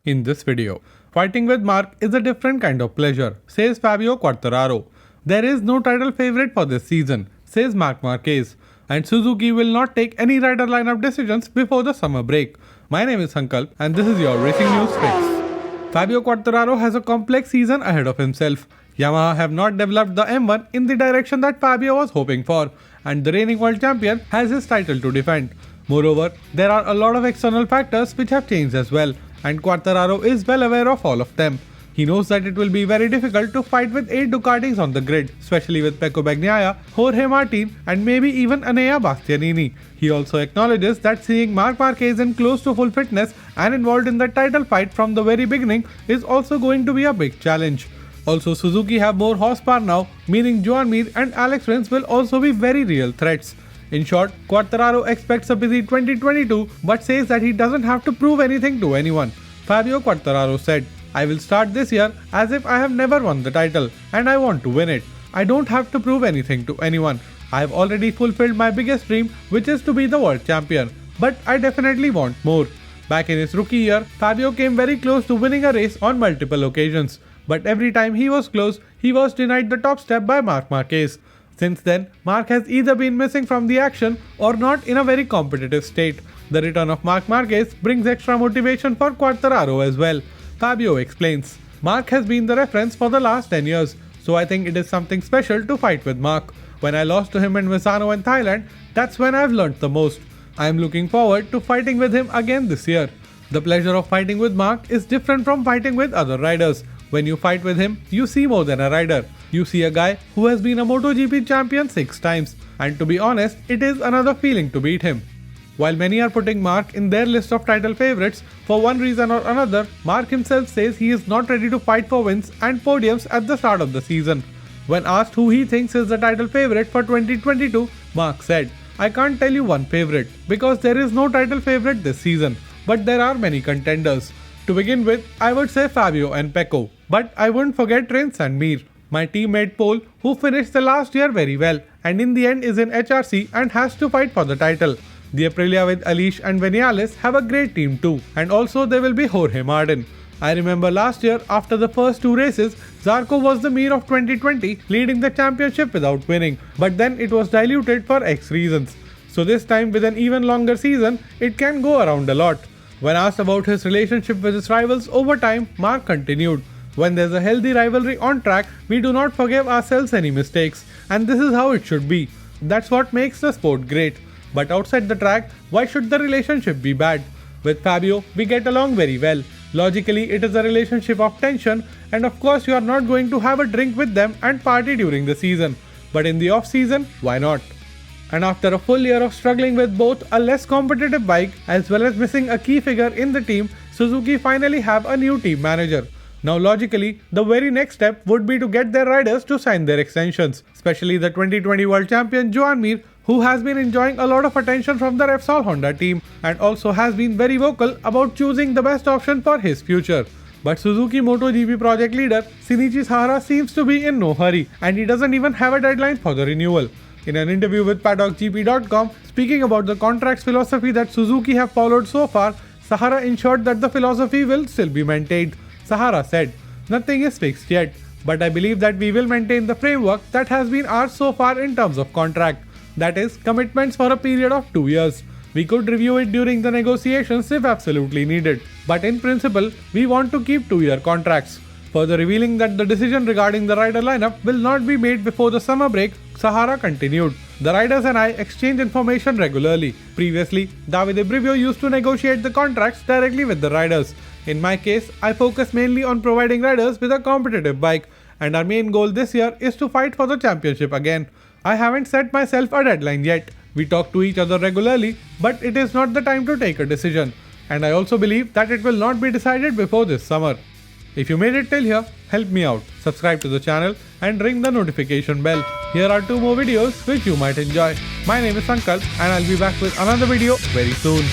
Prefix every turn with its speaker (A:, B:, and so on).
A: in this video. Fighting with Marc is a different kind of pleasure, says Fabio QUARTARARO. There is no title favorite for this season, says Marc MARQUEZ. And Suzuki will not take any rider lineup decisions before the summer break. My name is Sankalp and this is your Racing News Fix. Fabio QUARTARARO has a complex season ahead of himself. Yamaha have not developed the M1 in the direction that Fabio was hoping for, and the reigning world champion has his title to defend. Moreover, there are a lot of external factors which have changed as well, and QUARTARARO is well aware of all of them. He knows that it will be very difficult to fight with 8 Ducatis on the grid, especially with Pecco Bagnaia, Jorge Martin and maybe even Enea Bastianini. He also acknowledges that seeing Marc MARQUEZ in close to full fitness and involved in the title fight from the very beginning is also going to be a big challenge. Also, Suzuki have more horsepower now, meaning Joan and Aleix Rins will also be very real threats. In short, QUARTARARO expects a busy 2022 but says that he doesn't have to prove anything to anyone. Fabio QUARTARARO said, "I will start this year as if I have never won the title and I want to win it. I don't have to prove anything to anyone. I have already fulfilled my biggest dream, which is to be the world champion. But I definitely want more." Back in his rookie year, Fabio came very close to winning a race on multiple occasions. But every time he was close, he was denied the top step by Marc MARQUEZ. Since then, Marc has either been missing from the action or not in a very competitive state. The return of Marc MARQUEZ brings extra motivation for QUARTARARO as well. Fabio explains, "Marc has been the reference for the last 10 years, so I think it is something special to fight with Marc. When I lost to him in Misano in Thailand, that's when I've learnt the most. I am looking forward to fighting with him again this year." The pleasure of fighting with Marc is different from fighting with other riders. When you fight with him, you see more than a rider. You see a guy who has been a Motogp champion 6 times, and to be honest, it is another feeling to beat him. While many are putting Marc in their list of title favorites, for one reason or another, Marc himself says he is not ready to fight for wins and podiums at the start of the season. When asked who he thinks is the title favorite for 2022, Marc said, "I can't tell you one favorite, because there is no title favorite this season, but there are many contenders. To begin with, I would say Fabio and Pecco, but I wouldn't forget Rins and Mir. My teammate Paul, who finished the last year very well, and in the end is in HRC and has to fight for the title. The Aprilia with Aleix and Vinales have a great team too, and also there will be Jorge Martin. I remember last year, after the first 2 races, Zarco was the Mir of 2020, leading the championship without winning, but then it was diluted for X reasons. So this time with an even longer season, it can go around a lot." When asked about his relationship with his rivals over time, Marc continued, "When there's a healthy rivalry on track, we do not forgive ourselves any mistakes, and this is how it should be. That's what makes the sport great. But outside the track, why should the relationship be bad? With Fabio, we get along very well. Logically, it is a relationship of tension, and of course you are not going to have a drink with them and party during the season. But in the off-season, why not?" And after a full year of struggling with both a less competitive bike as well as missing a key figure in the team, Suzuki finally have a new team manager. Now logically, the very next step would be to get their riders to sign their extensions, especially the 2020 world champion Johan, who has been enjoying a lot of attention from the Repsol Honda team and also has been very vocal about choosing the best option for his future. But Suzuki MotoGP project leader Shinichi Sahara seems to be in no hurry, and he doesn't even have a deadline for the renewal. In an interview with PaddockGP.com, speaking about the contract's philosophy that Suzuki have followed so far, Sahara ensured that the philosophy will still be maintained. Sahara said, "Nothing is fixed yet, but I believe that we will maintain the framework that has been ours so far in terms of contract. That is, commitments for a period of 2 years. We could review it during the negotiations if absolutely needed, but in principle, we want to keep 2-year contracts." Further revealing that the decision regarding the rider lineup will not be made before the summer break, Sahara continued, "The riders and I exchange information regularly. Previously, Davide Brivio used to negotiate the contracts directly with the riders. In my case, I focus mainly on providing riders with a competitive bike, and our main goal this year is to fight for the championship again. I haven't set myself a deadline yet. We talk to each other regularly, but it is not the time to take a decision. And I also believe that it will not be decided before this summer." If you made it till here, help me out. Subscribe to the channel and ring the notification bell. Here are 2 more videos which you might enjoy. My name is Sankalp and I'll be back with another video very soon.